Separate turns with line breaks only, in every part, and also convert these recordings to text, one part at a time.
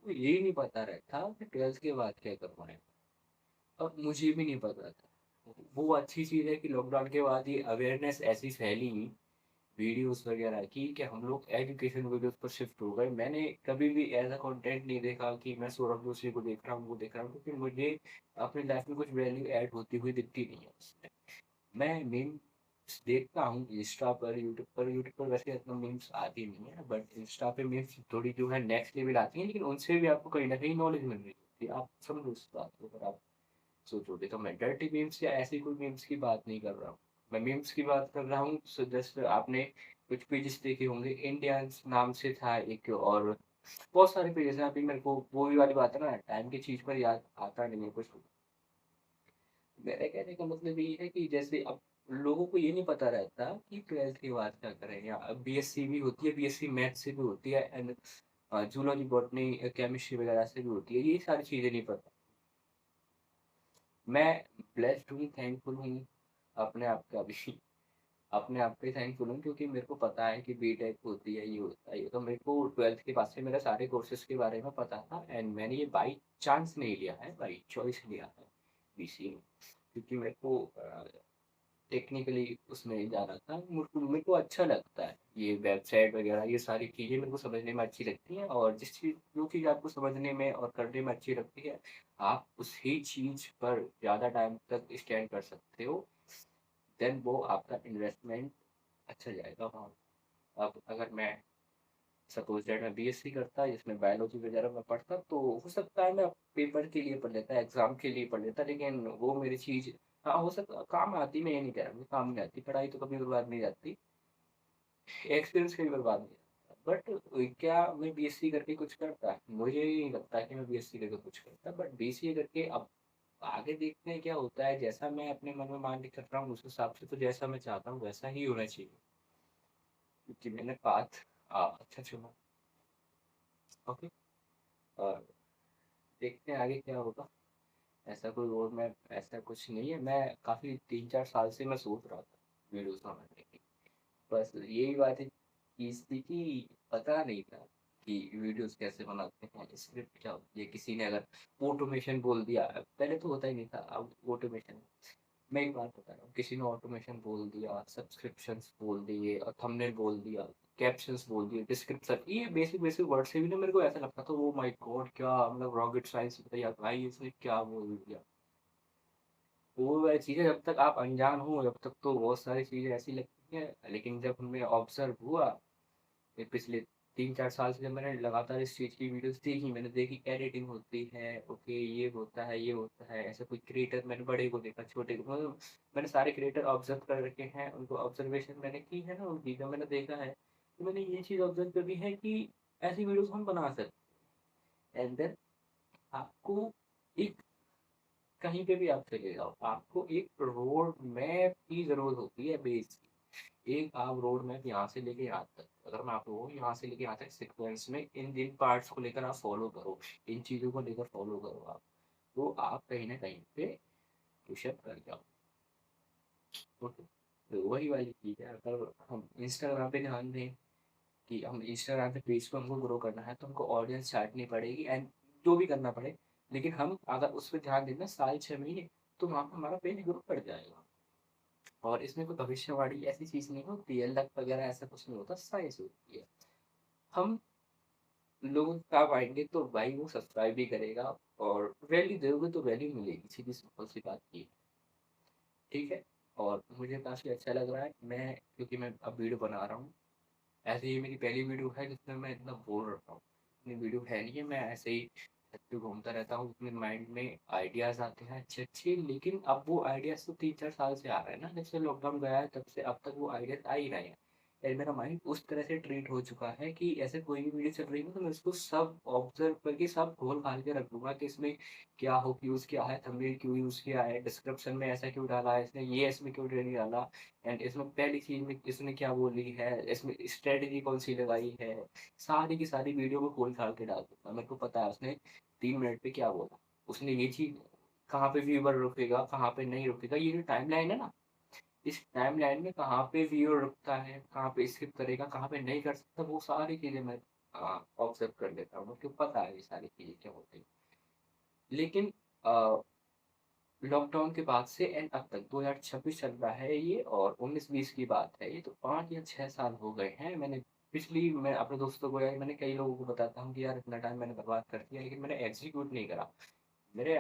को ये नहीं पता रहता कि 12th के बाद क्या करना है। अब मुझे भी नहीं पता था। वो अच्छी चीज़ है कि लॉकडाउन के बाद ये अवेयरनेस ऐसी फैली वीडियोस वगैरह की कि हम लोग एजुकेशन वीडियोस पर शिफ्ट हो गए। मैंने कभी भी ऐसा कंटेंट नहीं देखा कि मैं सौरभ जोशी को देख रहा हूँ, वो देख रहा हूँ, क्योंकि मुझे अपनी लाइफ में कुछ वैल्यू ऐड होती हुई दिखती नहीं है उसमें। मैं मीम्स देखता हूँ इंस्टा पर, यूट्यूब पर वैसे इतना मीम्स आती नहीं है, बट इंस्टा पे मीम्स थोड़ी जो है नेक्स्ट लेवल आती है, लेकिन उनसे भी आपको कहीं ना कहीं नॉलेज मिल रही होती है। आप समझो उस बात को अगर आप सोचोगे तो। मैं डर्टी मीम्स या ऐसी कोई मीम्स की बात नहीं कर रहा हूँ। मैं मीम्स की बात कर रहा हूँ। सो जस्ट आपने कुछ पेजेस देखे होंगे, इंडियंस नाम से था एक, और बहुत सारे पेजेस हैं। अभी मेरे को वो भी वाली बात है ना, टाइम की चीज पर याद आता नहीं है कुछ। मेरे कहने का मतलब ये है कि जैसे अब लोगों को ये नहीं पता रहता कि 12th के बाद क्या करें, या बीएससी भी होती है, बीएससी मैथ से भी होती है, एंड जूलॉजी बॉटनी केमिस्ट्री वगैरह से भी होती है, ये सारी चीजें नहीं पता। मैं ब्लेस्ड हूँ, थैंकफुल हूँ अपने आप का भी। अपने आप पे थैंकफुल हूँ, क्योंकि मेरे को पता है कि बीटेक होती है, ये होता है, ये तो मेरे को 12th के बाद से मेरे सारे कोर्सेज के बारे में पता था, एंड मैंने ये बाई चांस नहीं लिया है, बाई चॉइस लिया है बीसीए। क्योंकि मेरे को टेक्निकली उसमें जाना था। मेरे को अच्छा लगता है ये वेबसाइट वगैरह, ये सारी चीज़ें मेरे को समझने में अच्छी लगती हैं, और जो चीज़ आपको समझने में और करने में अच्छी लगती है, आप उसी चीज़ पर ज़्यादा टाइम तक स्टैंड कर सकते हो। देन वो आपका इन्वेस्टमेंट अच्छा जाएगा वहाँ। अब अगर मैं सपोज दैट मैं बीएससी करता जिसमें बायोलॉजी वगैरह में पढ़ता, तो हो सकता है मैं पेपर के लिए पढ़ लेता, एग्जाम के लिए पढ़ लेता, लेकिन वो मेरी चीज़, हाँ हो सकता काम आती, मैं ये नहीं कह रहा हूँ काम नहीं आती, पढ़ाई तो कभी बर्बाद नहीं जाती, एक्सपीरियंस कभी बर्बाद नहीं जाता। बट क्या मैं बीएससी करके कुछ करता? मुझे नहीं लगता कि मैं बीएससी करके कुछ करता, बट बीसीए करके अब आगे देखते हैं क्या होता है। जैसा मैं अपने मन में मान के चल रहा हूँ, उस हिसाब से तो जैसा मैं चाहता हूँ वैसा ही होना चाहिए, क्योंकि मैंने पाथ अच्छा चुना। ओके, और देखते हैं आगे क्या होगा। ऐसा कोई रोड मैप ऐसा कुछ नहीं है। मैं काफ़ी 3-4 साल से मैं सोच रहा था वीडियोस बनाने की। बस यही बात है, चीज़ थी कि पता नहीं था कि वीडियोस कैसे बनाते हैं, स्क्रिप्ट क्या होती है। किसी ने अगर ऑटोमेशन बोल दिया, पहले तो होता ही नहीं था, अब ऑटोमेशन। मैं एक बात बता रहा हूँ, किसी ने ऑटोमेशन बोल दिया, सब्सक्रिप्शंस बोल दिए, और थंबनेल बोल दिया, कैप्शंस बोल दिए, डिस्क्रिप्शन, ये बेसिक बेसिक वर्ड से भी ना मेरे को ऐसा लगता था ओ माय गॉड, क्या मतलब रॉकेट साइंस बताइए भाई, इसने क्या बोल दिया। वो वाली चीज़ें जब तक आप अनजान हो, जब तक तो बहुत सारी चीज़ें ऐसी लगती हैं, लेकिन जब हमें ऑब्जर्व हुआ, ये पिछले 3-4 साल से जब मैंने लगातार इस चीज़ की वीडियोस देखी, मैंने देखी एडिटिंग होती है, ओके ये होता है, ये होता है, ऐसा कोई क्रिएटर, मैंने बड़े को देखा, छोटे को, मतलब मैंने सारे क्रिएटर ऑब्जर्व कर रखे हैं, उनको ऑब्जर्वेशन मैंने की है ना उनकी, जब मैंने देखा है तो मैंने ये चीज़ ऑब्जर्व करी है कि ऐसी वीडियोस हम बना सकते हैं। एंड देन आपको एक, कहीं पे भी आप चले जाओ, आपको एक रोड मैप की ज़रूरत होती है बेस की। एक आप रोड मैप यहाँ से लेके यहाँ तक, अगर मैं आपको यहाँ से लेके यहाँ तक सीक्वेंस में इन इन पार्ट्स को लेकर आप फॉलो करो, इन चीज़ों को लेकर फॉलो करो आप, तो आप कहीं ना कहीं पे पुशअप कर जाओ। ओके, तो वही वाली चीज़ है। अगर हम इंस्टाग्राम पे ध्यान दें कि हम इंस्टाग्राम पे पेज को हमको ग्रो करना है, तो हमको ऑडियंस छांटनी पड़ेगी, एंड जो भी करना पड़े, लेकिन हम अगर उस पर ध्यान देना 6.5 महीने, तो वहाँ पर हमारा पेज ग्रो कर जाएगा। और इसमें कोई भविष्यवाणी ऐसी चीज़ नहीं होती है, लक वगैरह ऐसा कुछ नहीं होता, साइंस होती है। हम लोग काम आएंगे तो भाई वो सब्सक्राइब भी करेगा, और वैल्यू दोगे तो वैल्यू मिलेगी, सीधी सिंपल सी बात की। ठीक है, और मुझे काफ़ी अच्छा लग रहा है, मैं क्योंकि मैं अब वीडियो बना रहा हूँ। ऐसे ये मेरी पहली वीडियो है जिसमें मैं इतना बोल रहा हूँ। इतनी वीडियो है नहीं है, मैं ऐसे ही छत पे घूमता रहता हूँ, अपने माइंड में आइडियाज़ आते हैं अच्छे अच्छे, लेकिन अब वो आइडियाज़ तो 3-4 साल से आ रहे हैं ना, जब से लॉकडाउन गया है तब से अब तक वो आइडियाज़ आ ही रहे हैं। और मेरा माइंड उस तरह से ट्रीट हो चुका है कि ऐसे कोई भी वीडियो चल रही है ना, तो मैं उसको सब ऑब्जर्व करके सब घोल घाल के रख दूंगा कि इसमें क्या हुक यूज़ किया है, थंबनेल क्यों यूज़ किया है, डिस्क्रिप्शन में ऐसा क्यों डाला है इसने, ये इसमें क्यों नहीं डाला, एंड इसमें पहली चीज में इसने क्या बोली है, इसमें स्ट्रेटेजी कौन सी लगाई है, सारी की सारी वीडियो को खोल खाल के डाल दूंगा। मेरे को पता है उसने 3 मिनट पे क्या बोला, उसने ये चीज कहाँ पे व्यूअर रुकेगा, कहाँ पे नहीं रुकेगा, ये जो टाइमलाइन है ना, इस टाइमलाइन में कहाँ पे व्यूअर रुकता है, कहाँ पे स्किप करेगा, कहाँ पे नहीं कर सकता, वो सारी चीजें मैं ऑब्जर्व कर लेता हूँ, क्योंकि पता है ये सारी चीज़ें क्या होती हैं। लेकिन अ, लॉकडाउन के बाद से एंड अब तक 2026 चल रहा है ये, और 19-20 की बात है ये, तो 5 या 6 साल हो गए हैं। मैं अपने दोस्तों को या मैंने कई लोगों को बताता हूँ कि यार इतना टाइम मैंने बर्बाद कर दिया, लेकिन मैंने एग्ज़ीक्यूट नहीं करा। मेरे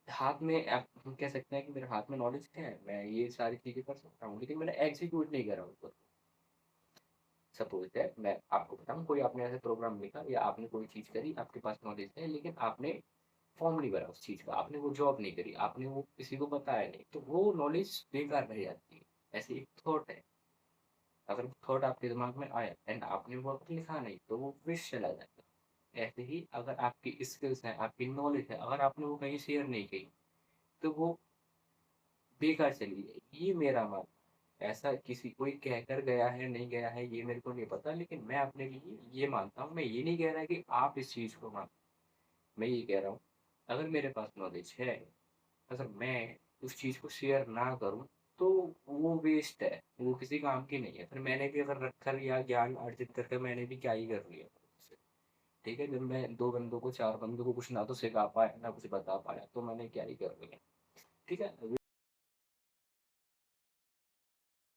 हाथ में, आप हम कह सकते हैं कि मेरे हाथ में नॉलेज है, मैं ये सारी चीज़ें कर सकता हूँ, लेकिन मैंने एग्ज़ीक्यूट नहीं करा उनको। सपोज़ दैट मैं आपको बताऊँ, कोई आपने ऐसे प्रोग्राम लिखा या आपने कोई चीज़ करी, आपके पास नॉलेज है, लेकिन आपने फॉर्म नहीं भरा उस चीज़ का, आपने वो जॉब नहीं करी, आपने वो किसी को बताया नहीं, तो वो नॉलेज बेकार रह जाती है। ऐसे एक थॉट है, अगर थॉट आपके दिमाग में आया एंड आपने वो अगर लिखा नहीं, तो वो वेस्ट चला जाएगा। ऐसे ही अगर आपकी स्किल्स हैं, आपकी नॉलेज है, अगर आपने वो कहीं शेयर नहीं की, तो वो बेकार चली जाएगी। ये मेरा मानना है। ऐसा किसी कोई कहकर गया है, नहीं गया है, ये मेरे को नहीं पता, लेकिन मैं अपने लिए ये मानता हूँ। मैं ये नहीं कह रहा कि आप इस चीज़ को मानो, मैं ये कह रहा हूँ, अगर मेरे पास नॉलेज है, अगर मैं उस चीज़ को शेयर ना करूँ, तो वो वेस्ट है, वो किसी काम की नहीं है। फिर मैंने भी अगर रख कर या ज्ञान अर्जित करके मैंने भी क्या ही कर लिया उससे। ठीक है, जब मैं 2 बंदों को 4 बंदों को कुछ ना तो सिखा पाया, ना कुछ बता पाया, तो मैंने क्या ही कर लिया। ठीक है?